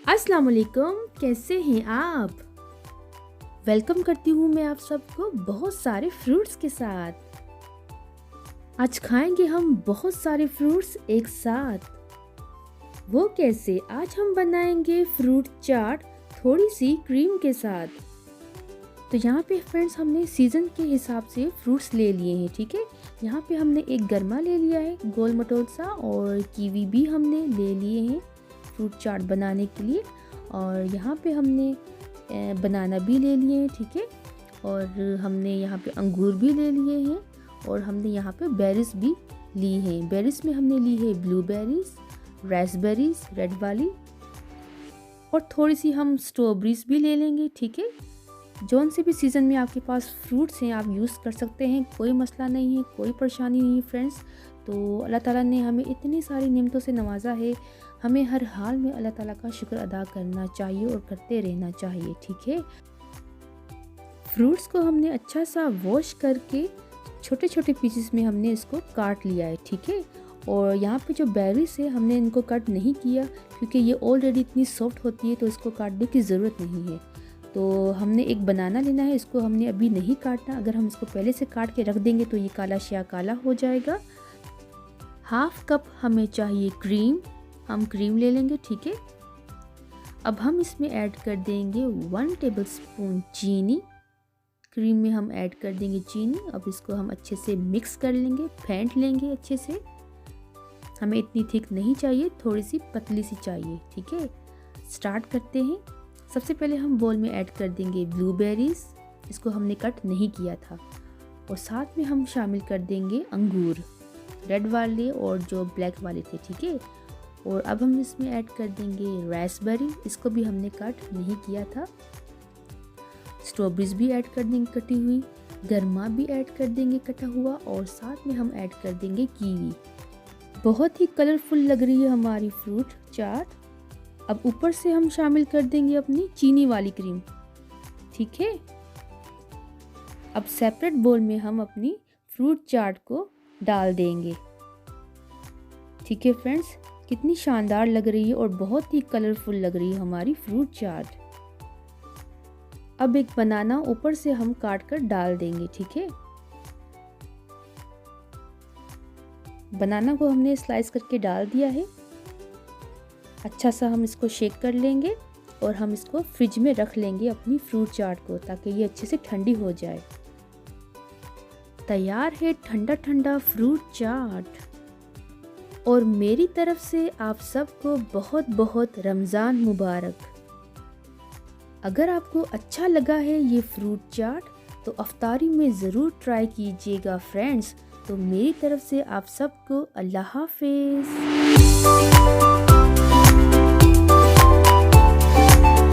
अस्सलाम वालेकुम, कैसे हैं आप? वेलकम करती हूँ मैं आप सबको बहुत सारे फ्रूट्स के साथ। आज खाएंगे हम बहुत सारे फ्रूट्स एक साथ। वो कैसे? आज हम बनाएंगे फ्रूट चाट थोड़ी सी क्रीम के साथ। तो यहाँ पे फ्रेंड्स हमने सीज़न के हिसाब से फ्रूट्स ले लिए हैं, ठीक है। यहाँ पे हमने एक गरमा ले लिया है गोल मटोल सा, और कीवी भी हमने ले लिए हैं फ्रूट चाट बनाने के लिए। और यहाँ पे हमने बनाना भी ले लिए हैं, ठीक है। और हमने यहाँ पे अंगूर भी ले लिए हैं, और हमने यहाँ पे बेरीज भी ली हैं। बेरीज में हमने ली है ब्लूबेरीज, रास्पबेरीज रेड वाली, और थोड़ी सी हम स्ट्रॉबेरीज भी ले लेंगे, ठीक है। जौन से भी सीज़न में आपके पास फ्रूट्स हैं आप यूज़ कर सकते हैं, कोई मसला नहीं है, कोई परेशानी नहीं है फ्रेंड्स। तो अल्लाह ताला ने हमें इतनी सारी नेमतों से नवाजा है, हमें हर हाल में अल्लाह ताला का शुक्र अदा करना चाहिए और करते रहना चाहिए, ठीक है। फ्रूट्स को हमने अच्छा सा वॉश करके छोटे छोटे पीसेस में हमने इसको काट लिया है, ठीक है। और यहाँ पे जो बेरीज है हमने इनको कट नहीं किया, क्योंकि ये ऑलरेडी इतनी सॉफ्ट होती है तो इसको काटने की ज़रूरत नहीं है। तो हमने एक बनाना लेना है, इसको हमने अभी नहीं काटना। अगर हम इसको पहले से काट के रख देंगे तो ये काला शिया काला हो जाएगा। हाफ कप हमें चाहिए क्रीम, हम क्रीम ले लेंगे, ठीक है। अब हम इसमें ऐड कर देंगे 1 टेबलस्पून चीनी। क्रीम में हम ऐड कर देंगे चीनी। अब इसको हम अच्छे से मिक्स कर लेंगे, फेंट लेंगे अच्छे से। हमें इतनी थिक नहीं चाहिए, थोड़ी सी पतली सी चाहिए, ठीक है। स्टार्ट करते हैं। सबसे पहले हम बोल में ऐड कर देंगे ब्लूबेरीज, इसको हमने कट नहीं किया था। और साथ में हम शामिल कर देंगे अंगूर, रेड वाले और जो ब्लैक वाले थे, ठीक है। और अब हम इसमें ऐड कर देंगे रास्पबेरी, इसको भी हमने कट नहीं किया था। स्ट्रॉबेरीज भी ऐड कर देंगे कटी हुई, गरमा भी ऐड कर देंगे कटा हुआ, और साथ में हम ऐड कर देंगे कीवी। बहुत ही कलरफुल लग रही है हमारी फ्रूट चाट। अब ऊपर से हम शामिल कर देंगे अपनी चीनी वाली क्रीम, ठीक है। अब सेपरेट बोल में हम अपनी फ्रूट चाट को डाल देंगे, ठीक है फ्रेंड्स। कितनी शानदार लग रही है और बहुत ही कलरफुल लग रही है हमारी फ्रूट चाट। अब एक बनाना ऊपर से हम काट कर डाल देंगे, ठीक है। बनाना को हमने स्लाइस करके डाल दिया है। अच्छा सा हम इसको शेक कर लेंगे और हम इसको फ्रिज में रख लेंगे अपनी फ्रूट चाट को, ताकि ये अच्छे से ठंडी हो जाए। तैयार है ठंडा ठंडा फ्रूट चाट। और मेरी तरफ से आप सबको बहुत बहुत रमज़ान मुबारक। अगर आपको अच्छा लगा है ये फ्रूट चाट तो अफ्तारी में ज़रूर ट्राई कीजिएगा फ्रेंड्स। तो मेरी तरफ से आप सबको अल्लाह हाफिज़।